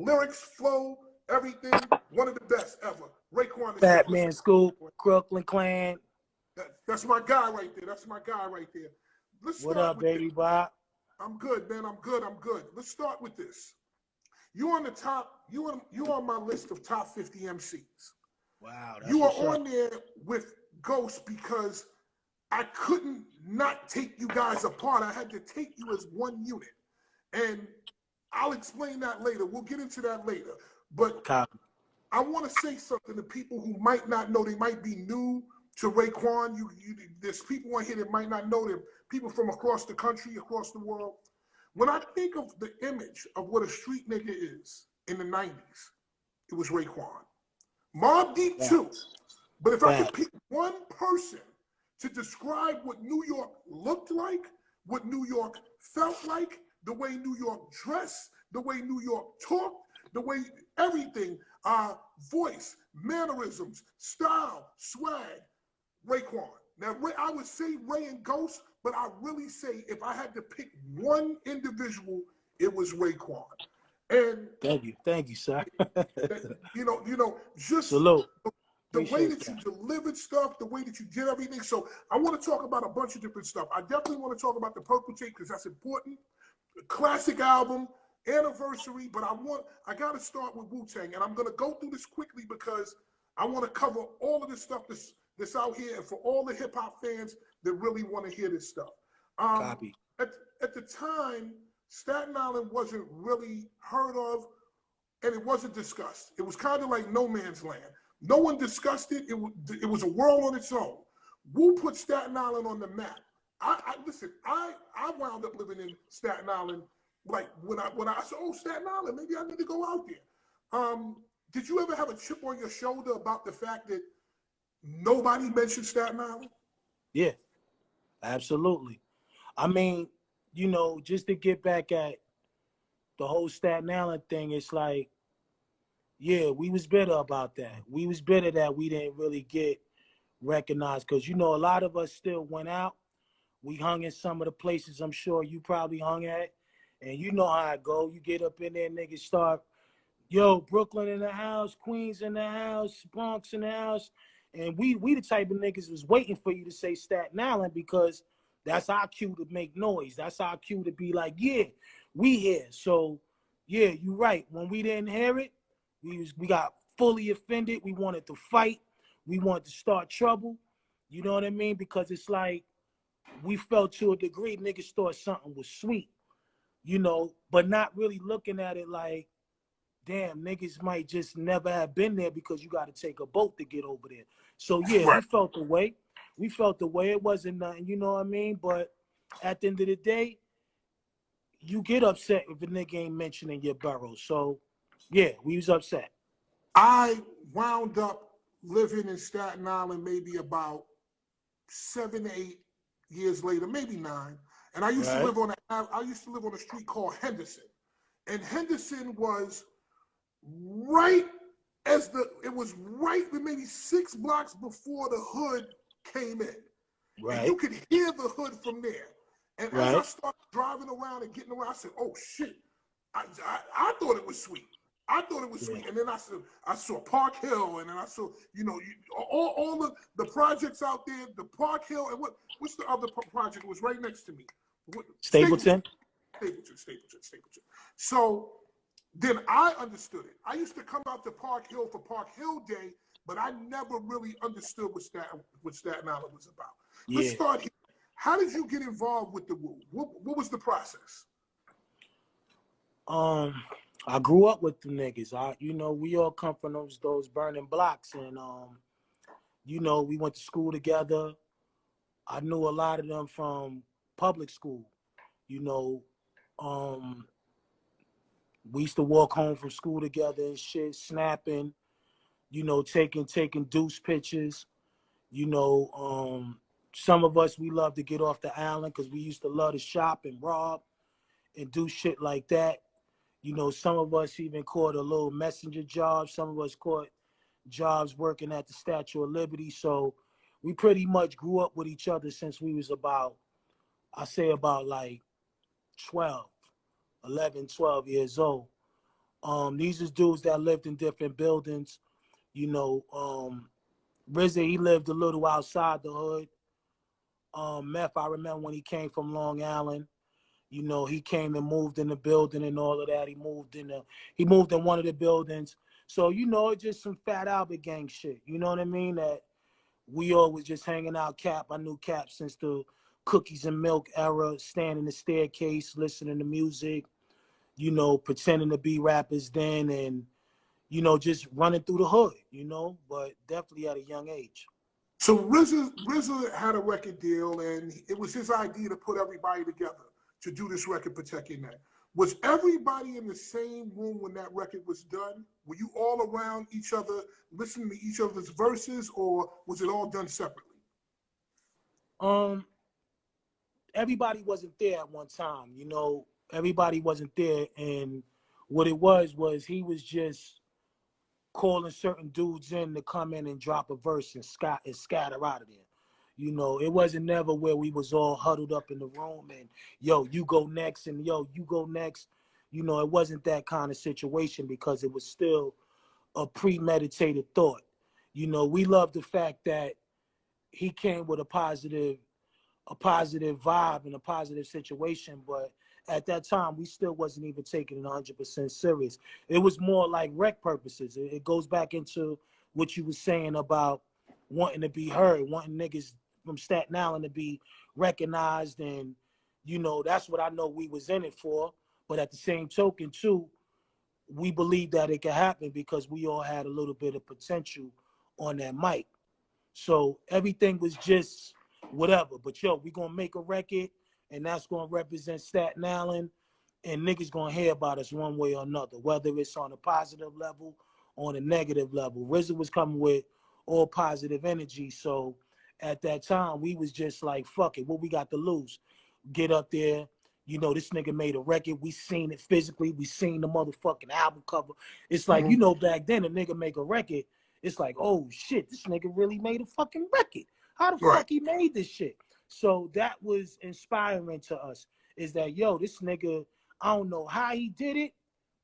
lyrics, flow, everything. One of the best ever. Raekwon is Fatman Scoop, Brooklyn Clan. That's my guy right there. That's my guy right there. Let's What start up, with baby this. Bob? I'm good, man. I'm good. Let's start with this. You on the top. You on my list of top 50 MCs. Wow, that's You are what's on up. there with Ghost because I couldn't not take you guys apart. I had to take you as one unit. And I'll explain that later. We'll get into that later. But Copy. I want to say something to people who might not know. They might be new to Raekwon. There's people on here that might not know them. People from across the country, across the world. When I think of the image of what a street nigga is in the 90s, it was Raekwon. Mobb Deep too. But if I could pick one person to describe what New York looked like, what New York felt like, the way New York dressed, the way New York talked, the way everything, voice, mannerisms, style, swag, Raekwon. Now, I would say Ray and Ghost, but I really say if I had to pick one individual, it was Raekwon. And thank you, sir. Just salute. The way that you delivered stuff, the way that you did everything. So I want to talk about a bunch of different stuff. I definitely want to talk about the Purple Tape because that's important. Classic album, anniversary, but I got to start with Wu-Tang. And I'm going to go through this quickly because I want to cover all of this stuff that's out here and for all the hip-hop fans that really want to hear this stuff. Copy. At the time, Staten Island wasn't really heard of and it wasn't discussed. It was kind of like no man's land. No one discussed it. It was a world on its own. Wu put Staten Island on the map. Listen, I wound up living in Staten Island. Like when I said, oh, Staten Island, maybe I need to go out there. Did you ever have a chip on your shoulder about the fact that nobody mentioned Staten Island? Yeah, absolutely. I mean, just to get back at the whole Staten Island thing, it's like, yeah, we was bitter about that. We was bitter that we didn't really get recognized because, a lot of us still went out. We hung in some of the places I'm sure you probably hung at. And you know how it go. You get up in there, niggas start, yo, Brooklyn in the house, Queens in the house, Bronx in the house. And we the type of niggas was waiting for you to say Staten Island because that's our cue to make noise. That's our cue to be like, yeah, we here. So, yeah, you're right. When we didn't hear it, we got fully offended. We wanted to fight. We wanted to start trouble. You know what I mean? Because it's like we felt to a degree niggas thought something was sweet, but not really looking at it like, damn, niggas might just never have been there because you got to take a boat to get over there. So, yeah, Right. we felt the way. We felt the way. It wasn't nothing, you know what I mean? But at the end of the day, you get upset if a nigga ain't mentioning your borough. So, yeah, we was upset. I wound up living in Staten Island maybe about 7 to 8 years later, maybe 9. And I used to live on a street called Henderson. And Henderson was right maybe 6 blocks before the hood came in. Right. And you could hear the hood from there. And as I started driving around and getting around, I said, oh shit. I thought it was sweet. I thought it was sweet. And then I saw Park Hill, and then I saw, all of the projects out there, the Park Hill, and what's the other project? It was right next to me. Stapleton. Stapleton. So then I understood it. I used to come out to Park Hill for Park Hill Day, but I never really understood what Staten Island was about. Yeah. Let's start here. How did you get involved with the Wu? What was the process? I grew up with the niggas. We all come from those burning blocks, and we went to school together. I knew a lot of them from public school. We used to walk home from school together and shit, snapping, taking deuce pictures. Some of us, we love to get off the island because we used to love to shop and rob and do shit like that. Some of us even caught a little messenger job. Some of us caught jobs working at the Statue of Liberty. So we pretty much grew up with each other since we was about like 12 years old. These is dudes that lived in different buildings. You know, RZA, he lived a little outside the hood. Meth, I remember when he came from Long Island. You know, he came and moved in the building and all of that. He moved in one of the buildings. So, you know, it's just some Fat Albert gang shit. You know what I mean? That we all was just hanging out. Cap, I knew Cap since the cookies and milk era, standing in the staircase, listening to music, you know, pretending to be rappers then, and, you know, just running through the hood, you know, but definitely at a young age. So RZA had a record deal, and it was his idea to put everybody together to do this record, Protect Your Neck. Was everybody in the same room when that record was done? Were you all around each other, listening to each other's verses, or was it all done separately? Um, Everybody wasn't there at one time, you know. Everybody wasn't there, and what it was he was just calling certain dudes in to come in and drop a verse and scatter out of there. You know, it wasn't never where we was all huddled up in the room and yo, you go next and yo, you go next. You know, it wasn't that kind of situation because it was still a premeditated thought. You know, we love the fact that he came with a positive vibe and a positive situation, but at that time we still wasn't even taking it 100% serious. It was more like rec purposes. It goes back into what you were saying about wanting to be heard, wanting niggas from Staten Island to be recognized, and you know that's what I know we was in it for. But at the same token too, we believe that it could happen because we all had a little bit of potential on that mic. So everything was just whatever. But yo, we gonna make a record, and that's gonna represent Staten Island, and niggas gonna hear about us one way or another, whether it's on a positive level or on a negative level. RZA was coming with all positive energy, so at that time we was just like, fuck it, what we got to lose? Get up there. You know, this nigga made a record. We seen it physically. We seen the motherfucking album cover. It's like, you Mm-hmm. know, back then a nigga make a record, it's like, oh shit, this nigga really made a fucking record. How the Right. fuck he made this shit? So that was inspiring to us. Is that yo, this nigga, I don't know how he did it,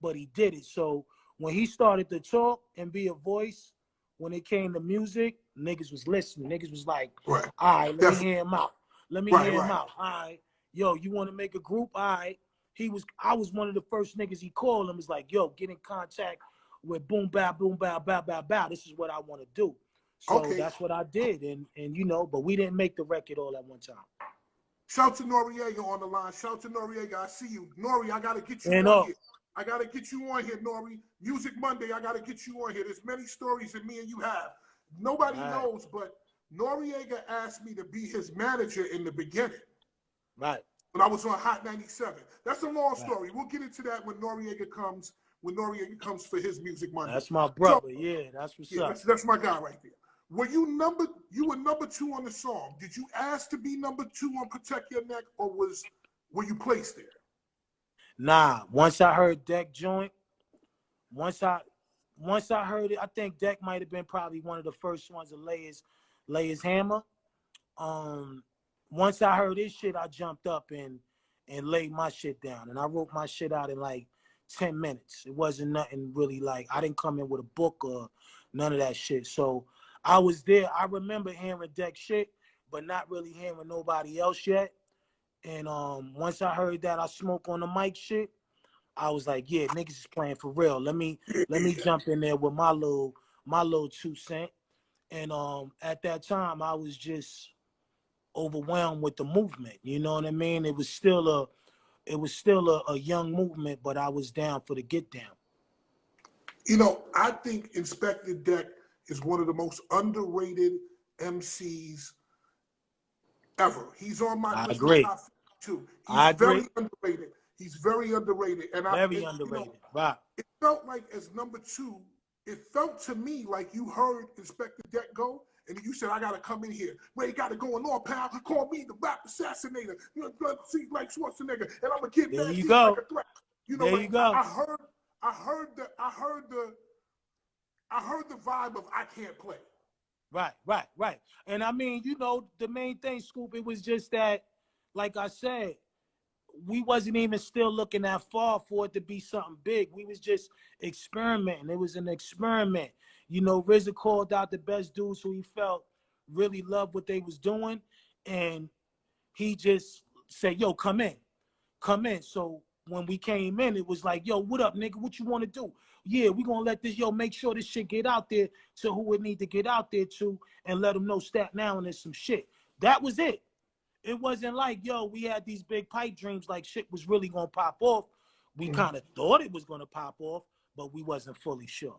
but he did it. So when he started to talk and be a voice, when it came to music, niggas was listening. Niggas was like, Right. all right, let me Definitely. hear him out. Let me Right. hear him Right. out. All right, yo, you want to make a group? All right. I was one of the first niggas he called him. Was like, yo, get in contact with boom, bow, bow, bow, bow. This is what I want to do. So Okay. that's what I did. And you know, but we didn't make the record all at one time. Shout to Noriega on the line. Shout to Noriega. I see you. Nori, I got to get you And on here. I got to get you on here, Nori. Music Monday, I got to get you on here. There's many stories that me and you have. Nobody right, knows, but Noriega asked me to be his manager in the beginning right, when I was on Hot 97. That's a long right. story. We'll get into that when Noriega comes for his Music Monday. That's my So, brother. Yeah, that's what's yeah, up. that's my guy right there. You were number two on the song. Did you ask to be number two on Protect Your Neck, or were you placed there? Nah, once I heard Deck Joint, once I once I heard it, I think Deck might have been probably one of the first ones to lay his hammer. Um, Once I heard his shit, I jumped up and laid my shit down, and I wrote my shit out in like 10 minutes. It wasn't nothing really like I didn't come in with a book or none of that shit. So I was there. I remember hearing Deck shit, but not really hearing nobody else yet. And once I heard that I smoke on the mic shit, I was like, yeah, niggas is playing for real. Let me jump in there with my little 2 cent. And at that time I was just overwhelmed with the movement. You know what I mean? It was still a young movement, but I was down for the get down. I think Inspector Deck is one of the most underrated MCs ever. He's on my I list of agree. top two. He's I very agree. underrated. He's very underrated, Very underrated. Right. it felt like as number two. It felt to me like you heard Inspector Deck go, and you said, "I gotta come in here. Ray got it going on, pal. Call me the rap assassinator. You know, see like Schwarzenegger, and I'm gonna get There back you to you like go. a threat." There you Like go. I heard the vibe of I can't play. Right, right, right. And I mean, the main thing, Scoop, it was just that, like I said, we wasn't even still looking that far for it to be something big. We was just experimenting. It was an experiment. You know, RZA called out the best dudes who he felt really loved what they was doing, and he just said, yo, come in. Come in. So when we came in, it was like, yo, what up, nigga? What you want to do? Yeah, we gonna let this, yo, make sure this shit get out there to who it need to get out there to, and let them know Staten Island is some shit. That was it. It wasn't like, yo, we had these big pipe dreams like shit was really gonna pop off. We kind of thought it was gonna pop off, but we wasn't fully sure.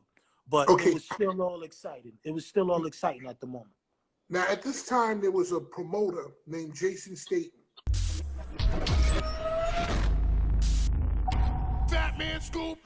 But it Okay. was still all exciting. It was still all exciting at the moment. Now, at this time, there was a promoter named Jason Staten. Fatman Scoop.